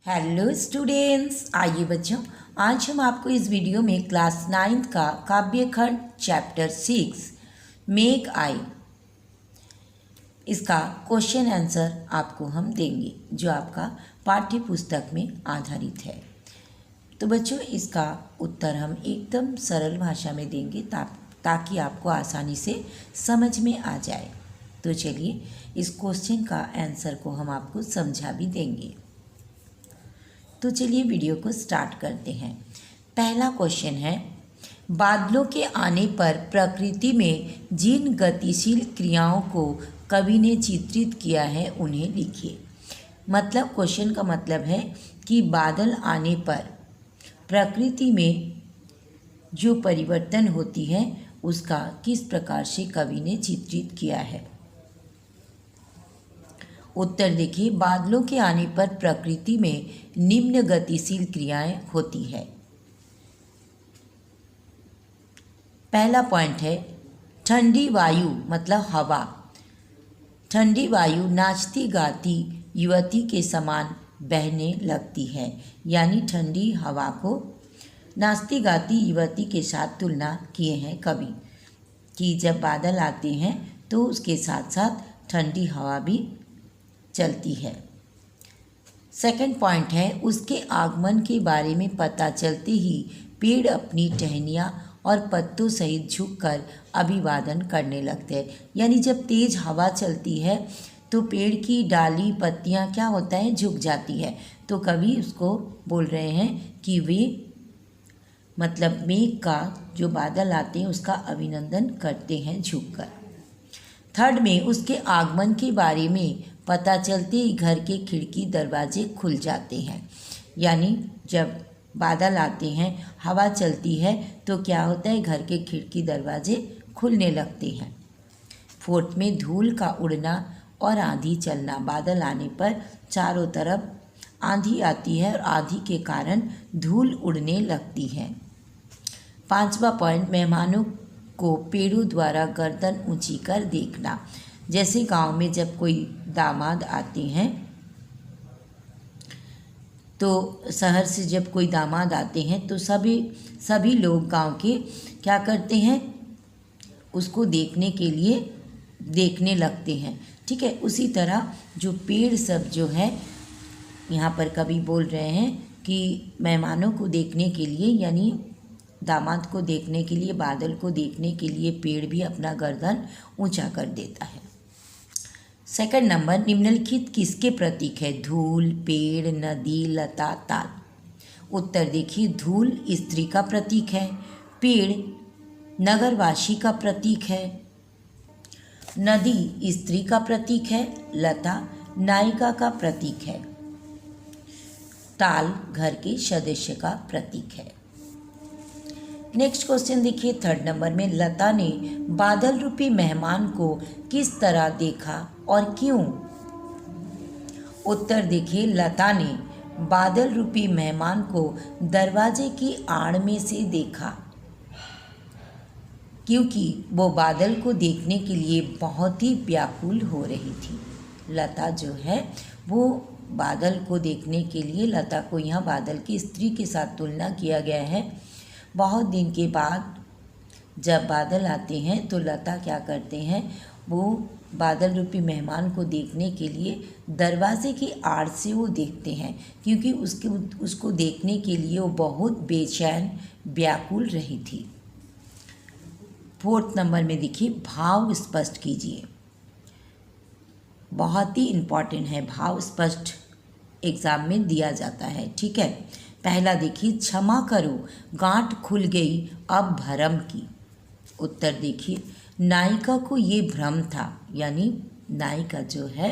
Hello students, आइए बच्चों, आज हम आपको इस वीडियो में क्लास 9th का काव्य खंड चैप्टर 6 मेक आई इसका क्वेश्चन आंसर आपको हम देंगे जो आपका पाठ्य पुस्तक में आधारित है। तो बच्चों, इसका उत्तर हम एकदम सरल भाषा में देंगे ताकि आपको आसानी से समझ में आ जाए। तो चलिए इस क्वेश्चन का आंसर को हम आपको समझा भी देंगे। तो चलिए वीडियो को स्टार्ट करते हैं। पहला क्वेश्चन है, बादलों के आने पर प्रकृति में जिन गतिशील क्रियाओं को कवि ने चित्रित किया है उन्हें लिखिए। मतलब क्वेश्चन का मतलब है कि बादल आने पर प्रकृति में जो परिवर्तन होती है उसका किस प्रकार से कवि ने चित्रित किया है। उत्तर देखिए, बादलों के आने पर प्रकृति में निम्न गतिशील क्रियाएं होती है। पहला पॉइंट है, ठंडी वायु मतलब हवा। ठंडी वायु नाचती गाती युवती के समान बहने लगती है, यानी ठंडी हवा को नाचती गाती युवती के साथ तुलना किए हैं कवि कि जब बादल आते हैं तो उसके साथ साथ ठंडी हवा भी चलती है। सेकंड पॉइंट है, उसके आगमन के बारे में पता चलते ही पेड़ अपनी टहनियाँ और पत्तों सहित झुककर अभिवादन करने लगते हैं। यानी जब तेज़ हवा चलती है तो पेड़ की डाली पत्तियाँ क्या होता है, झुक जाती है। तो कवि उसको बोल रहे हैं कि वे मतलब मेघ का जो बादल आते हैं उसका अभिनंदन करते हैं झुककर। थर्ड में, उसके आगमन के बारे में पता चलते ही घर के खिड़की दरवाजे खुल जाते हैं। यानी जब बादल आते हैं, हवा चलती है तो क्या होता है, घर के खिड़की दरवाजे खुलने लगते हैं। फोर्थ में, धूल का उड़ना और आंधी चलना। बादल आने पर चारों तरफ आंधी आती है और आंधी के कारण धूल उड़ने लगती है। पांचवा पॉइंट, मेहमानों को पेड़ों द्वारा गर्दन ऊंची कर देखना। जैसे गांव में जब कोई दामाद आते हैं तो शहर से जब कोई दामाद आते हैं तो सभी लोग गांव के क्या करते हैं, उसको देखने के लिए देखने लगते हैं। ठीक है, उसी तरह जो पेड़ सब जो है यहाँ पर कवि बोल रहे हैं कि मेहमानों को देखने के लिए यानी दामाद को देखने के लिए, बादल को देखने के लिए पेड़ भी अपना गर्दन ऊंचा कर देता है। सेकंड नंबर, निम्नलिखित किसके प्रतीक है? धूल, पेड़, नदी, लता, ताल। उत्तर देखिए, धूल स्त्री का प्रतीक है, पेड़ नगरवासी का प्रतीक है, नदी स्त्री का प्रतीक है, लता नायिका का प्रतीक है, ताल घर के सदस्य का प्रतीक है। नेक्स्ट क्वेश्चन देखिए, थर्ड नंबर में, लता ने बादल रूपी मेहमान को किस तरह देखा और क्यों? उत्तर देखिए, लता ने बादल रूपी मेहमान को दरवाजे की आड़ में से देखा क्योंकि वो बादल को देखने के लिए बहुत ही व्याकुल हो रही थी। लता जो है वो बादल को देखने के लिए, लता को यहाँ बादल की स्त्री के साथ तुलना किया गया है। बहुत दिन के बाद जब बादल आते हैं तो लता क्या करते हैं, वो बादल रूपी मेहमान को देखने के लिए दरवाजे की आड़ से वो देखते हैं क्योंकि उसको देखने के लिए वो बहुत बेचैन व्याकुल रही थी। फोर्थ नंबर में देखिए, भाव स्पष्ट कीजिए। बहुत ही इम्पॉर्टेंट है, भाव स्पष्ट एग्ज़ाम में दिया जाता है। ठीक है, पहला देखिए, क्षमा करो गांठ खुल गई अब भरम की। उत्तर देखिए, नायिका को ये भ्रम था, यानी नायिका जो है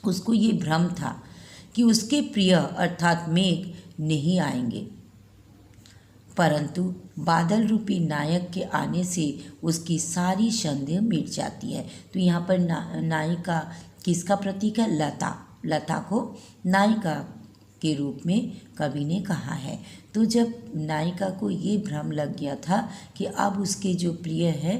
उसको ये भ्रम था कि उसके प्रिय अर्थात मेघ नहीं आएंगे, परंतु बादल रूपी नायक के आने से उसकी सारी संदेह मिट जाती है। तो यहाँ पर नायिका किसका प्रतीक है? लता को नायिका के रूप में कवि ने कहा है। तो जब नायिका को ये भ्रम लग गया था कि अब उसके जो प्रिय है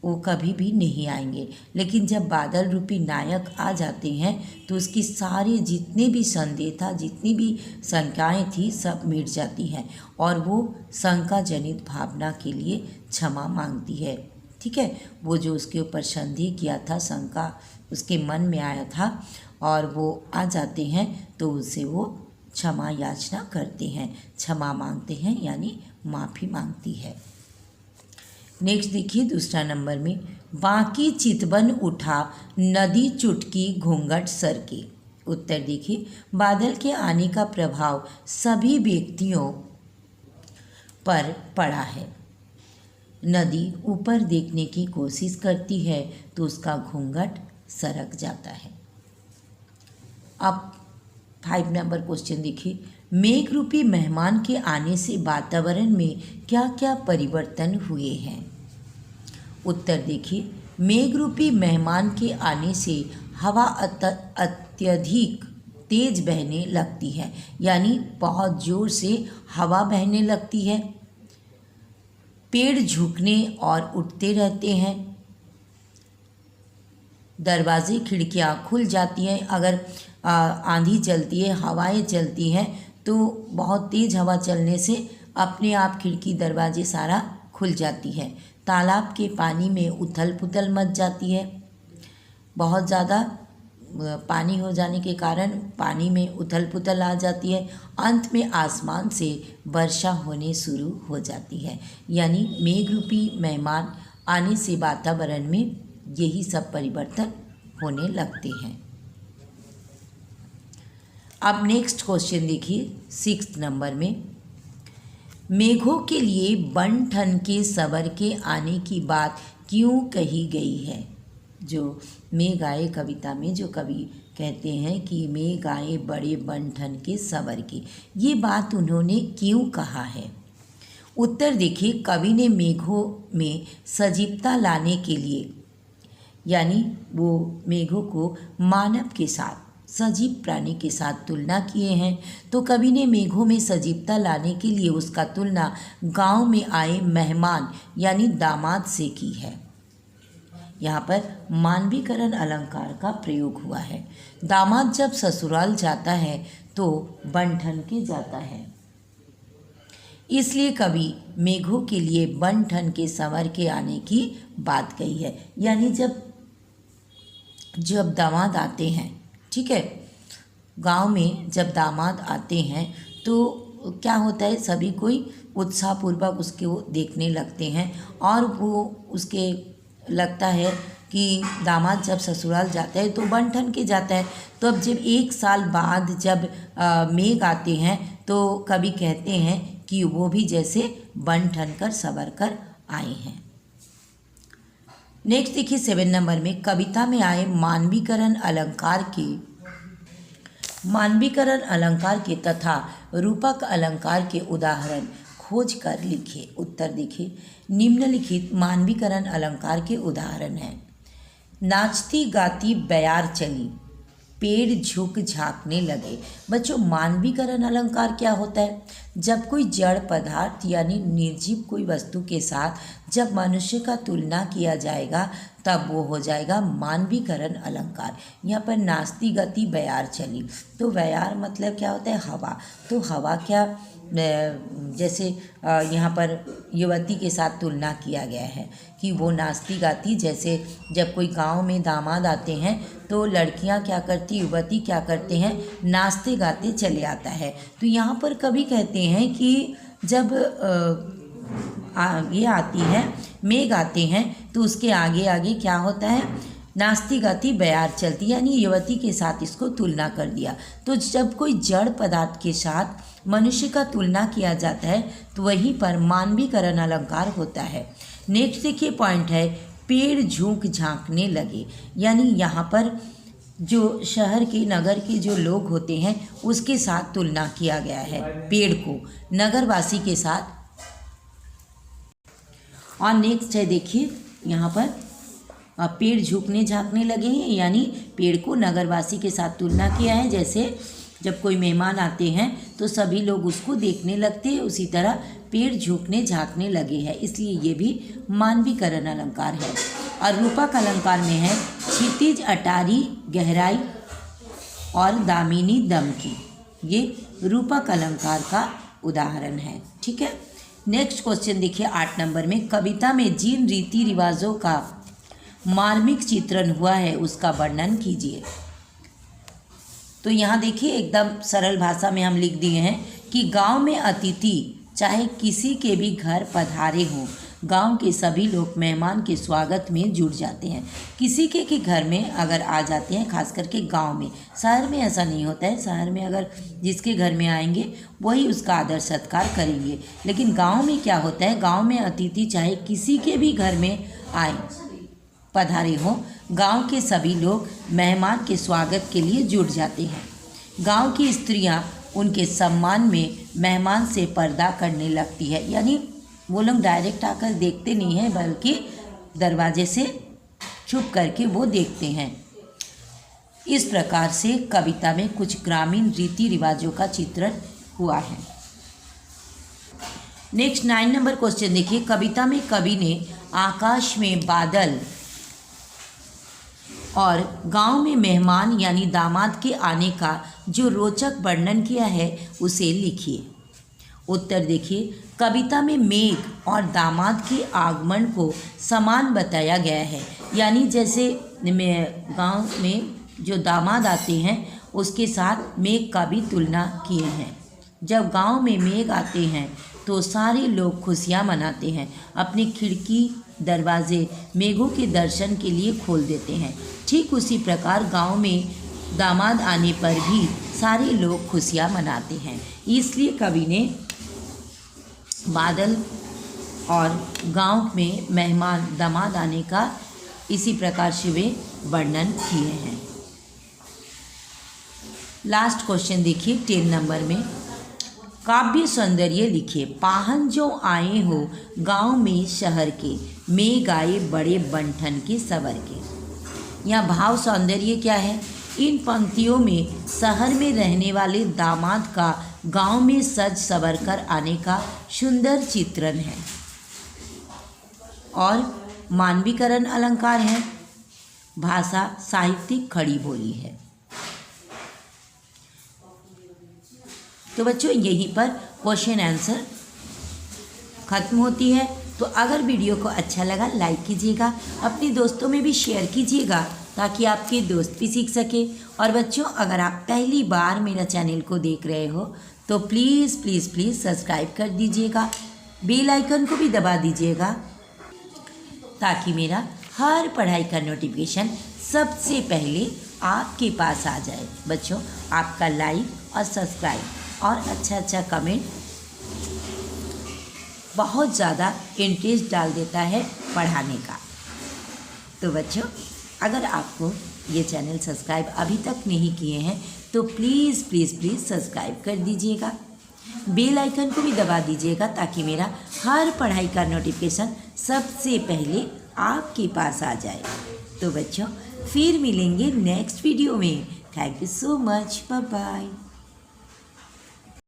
वो कभी भी नहीं आएंगे। लेकिन जब बादल रूपी नायक आ जाते हैं तो उसकी सारे जितने भी संदेह था, जितनी भी शंकाएँ थी, सब मिट जाती हैं और वो शंका जनित भावना के लिए क्षमा मांगती है। ठीक है, वो जो उसके ऊपर संदेह किया था, शंका उसके मन में आया था और वो आ जाते हैं तो उससे वो क्षमा याचना करते हैं, क्षमा मांगते हैं, यानी माफ़ी मांगती है। नेक्स्ट देखिए दूसरा नंबर में, बाकी चितवन उठा नदी चुटकी घूंघट सर के। उत्तर देखिए, बादल के आने का प्रभाव सभी व्यक्तियों पर पड़ा है। नदी ऊपर देखने की कोशिश करती है तो उसका घूंघट सरक जाता है। अब 5 नंबर क्वेश्चन देखिए, मेघ रूपी मेहमान के आने से वातावरण में क्या क्या परिवर्तन हुए हैं। उत्तर देखिए, मेघ रूपी मेहमान के आने से हवा अत्यधिक तेज बहने लगती है, यानी बहुत जोर से हवा बहने लगती है। पेड़ झुकने और उठते रहते हैं। दरवाजे खिड़कियां खुल जाती हैं। अगर आंधी चलती है, हवाएं चलती हैं तो बहुत तेज़ हवा चलने से अपने आप खिड़की दरवाजे सारा खुल जाती है। तालाब के पानी में उथल पुथल मच जाती है। बहुत ज़्यादा पानी हो जाने के कारण पानी में उथल पुथल आ जाती है। अंत में आसमान से वर्षा होने शुरू हो जाती है। यानी मेघ रूपी मेहमान आने से वातावरण में यही सब परिवर्तन होने लगते हैं। अब नेक्स्ट क्वेश्चन देखिए 6 नंबर में, मेघों के लिए बन ठन के सवर के आने की बात क्यों कही गई है। जो मेघ आए कविता में जो कवि कहते हैं कि मेघ आए बड़े बन ठन के सवर के, ये बात उन्होंने क्यों कहा है। उत्तर देखिए, कवि ने मेघों में सजीवता लाने के लिए, यानी वो मेघों को मानव के साथ, सजीव प्राणी के साथ तुलना किए हैं। तो कवि ने मेघों में सजीवता लाने के लिए उसका तुलना गांव में आए मेहमान यानी दामाद से की है। यहाँ पर मानवीकरण अलंकार का प्रयोग हुआ है। दामाद जब ससुराल जाता है तो बन ठन के जाता है, इसलिए कवि मेघों के लिए बन ठन के संवर के आने की बात कही है। यानी जब दामाद आते हैं, ठीक है, गांव में जब दामाद आते हैं तो क्या होता है, सभी कोई उत्साहपूर्वक उसके वो देखने लगते हैं और वो उसके लगता है कि दामाद जब ससुराल जाता है तो बन ठन के जाता है। तो अब जब 1 साल बाद जब मेघ आते हैं तो कवि कहते हैं कि वो भी जैसे बन ठन कर संवर कर आए हैं। नेक्स्ट देखिए 7 नंबर में, कविता में आए मानवीकरण अलंकार के तथा रूपक अलंकार के उदाहरण खोज कर लिखिए। उत्तर देखिए, निम्नलिखित मानवीकरण अलंकार के उदाहरण हैं। नाचती गाती बयार चली, पेड़ झुक झांकने लगे। बच्चों, मानवीकरण अलंकार क्या होता है? जब कोई जड़ पदार्थ यानी निर्जीव कोई वस्तु के साथ जब मनुष्य का तुलना किया जाएगा तब वो हो जाएगा मानवीकरण अलंकार। यहाँ पर नाचती गति बयार चली, तो बयार मतलब क्या होता है? हवा। तो हवा क्या, जैसे यहाँ पर युवती के साथ तुलना किया गया है कि वो नाचती गाती, जैसे जब कोई गांव में दामाद आते हैं तो लड़कियां क्या करती, युवती क्या करते हैं, नाचते गाते चले आता है। तो यहाँ पर कवि कहते हैं कि जब ये आती है, मेघ आते हैं तो उसके आगे आगे क्या होता है, नाचती गाती बयार चलती, यानी युवती के साथ इसको तुलना कर दिया। तो जब कोई जड़ पदार्थ के साथ मनुष्य का तुलना किया जाता है तो वहीं पर मानवीकरण अलंकार होता है। नेक्स्ट देखिए पॉइंट है, पेड़ झुक झांकने लगे, यानी यहाँ पर जो शहर के नगर के जो लोग होते हैं उसके साथ तुलना किया गया है, पेड़ को नगरवासी के साथ। और नेक्स्ट है देखिए यहाँ पर पेड़ झुकने झांकने लगे हैं, यानी पेड़ को नगरवासी के साथ तुलना किया है। जैसे जब कोई मेहमान आते हैं तो सभी लोग उसको देखने लगते हैं, उसी तरह पेड़ झुकने झांकने लगे हैं, इसलिए ये भी मानवीकरण अलंकार है। और रूपक अलंकार में है क्षितिज अटारी गहराई और दामिनी दम की, ये रूपक अलंकार का उदाहरण है। ठीक है, नेक्स्ट क्वेश्चन देखिए 8 नंबर में, कविता में जिन रीति रिवाजों का मार्मिक चित्रण हुआ है उसका वर्णन कीजिए। तो यहाँ देखिए एकदम सरल भाषा में हम लिख दिए हैं कि गांव में अतिथि चाहे किसी के भी घर पधारे हों, गांव के सभी लोग मेहमान के स्वागत में जुट जाते हैं। किसी के घर में अगर आ जाते हैं, खास करके गांव में, शहर में ऐसा नहीं होता है। शहर में अगर जिसके घर में आएंगे वही उसका आदर सत्कार करेंगे, लेकिन गांव में क्या होता है, गांव में अतिथि चाहे किसी के भी घर में आए पधारे हों, गांव के सभी लोग मेहमान के स्वागत के लिए जुट जाते हैं। गांव की स्त्रियां उनके सम्मान में मेहमान से पर्दा करने लगती है, यानी वो लोग डायरेक्ट आकर देखते नहीं हैं, बल्कि दरवाजे से छुप करके वो देखते हैं। इस प्रकार से कविता में कुछ ग्रामीण रीति रिवाजों का चित्रण हुआ है। नेक्स्ट 9 नंबर क्वेश्चन देखिए, कविता में कवि ने आकाश में बादल और गांव में मेहमान यानी दामाद के आने का जो रोचक वर्णन किया है उसे लिखिए। उत्तर देखिए, कविता में मेघ और दामाद के आगमन को समान बताया गया है, यानी जैसे गांव में जो दामाद आते हैं उसके साथ मेघ का भी तुलना किए हैं। जब गांव में मेघ आते हैं तो सारे लोग खुशियां मनाते हैं, अपनी खिड़की दरवाजे मेघों के दर्शन के लिए खोल देते हैं। ठीक उसी प्रकार गांव में दामाद आने पर भी सारे लोग खुशियां मनाते हैं, इसलिए कवि ने बादल और गांव में मेहमान दामाद आने का इसी प्रकार से वे वर्णन किए हैं। लास्ट क्वेश्चन देखिए 10 नंबर में, काव्य सौंदर्य लिखिए। पाहन जो आए हो गांव में शहर के, मेघ आए बड़े बंठन के सवर के। यहाँ भाव सौंदर्य क्या है, इन पंक्तियों में शहर में रहने वाले दामाद का गांव में सज सवर कर आने का सुंदर चित्रण है। और मानवीकरण अलंकार है, भाषा साहित्यिक खड़ी बोली है। तो बच्चों यहीं पर क्वेश्चन आंसर खत्म होती है। तो अगर वीडियो को अच्छा लगा लाइक कीजिएगा, अपने दोस्तों में भी शेयर कीजिएगा ताकि आपके दोस्त भी सीख सके। और बच्चों अगर आप पहली बार मेरा चैनल को देख रहे हो तो प्लीज़ प्लीज़ प्लीज़ सब्सक्राइब कर दीजिएगा, बेल आइकन को भी दबा दीजिएगा ताकि मेरा हर पढ़ाई का नोटिफिकेशन सबसे पहले आपके पास आ जाए। बच्चों आपका लाइक और सब्सक्राइब और अच्छा कमेंट बहुत ज़्यादा इंटरेस्ट डाल देता है पढ़ाने का। तो बच्चों अगर आपको ये चैनल सब्सक्राइब अभी तक नहीं किए हैं तो प्लीज़ प्लीज़ प्लीज़ सब्सक्राइब कर दीजिएगा, बेल आइकन को भी दबा दीजिएगा ताकि मेरा हर पढ़ाई का नोटिफिकेशन सबसे पहले आपके पास आ जाए। तो बच्चों फिर मिलेंगे नेक्स्ट वीडियो में। Thank you so much, bye bye.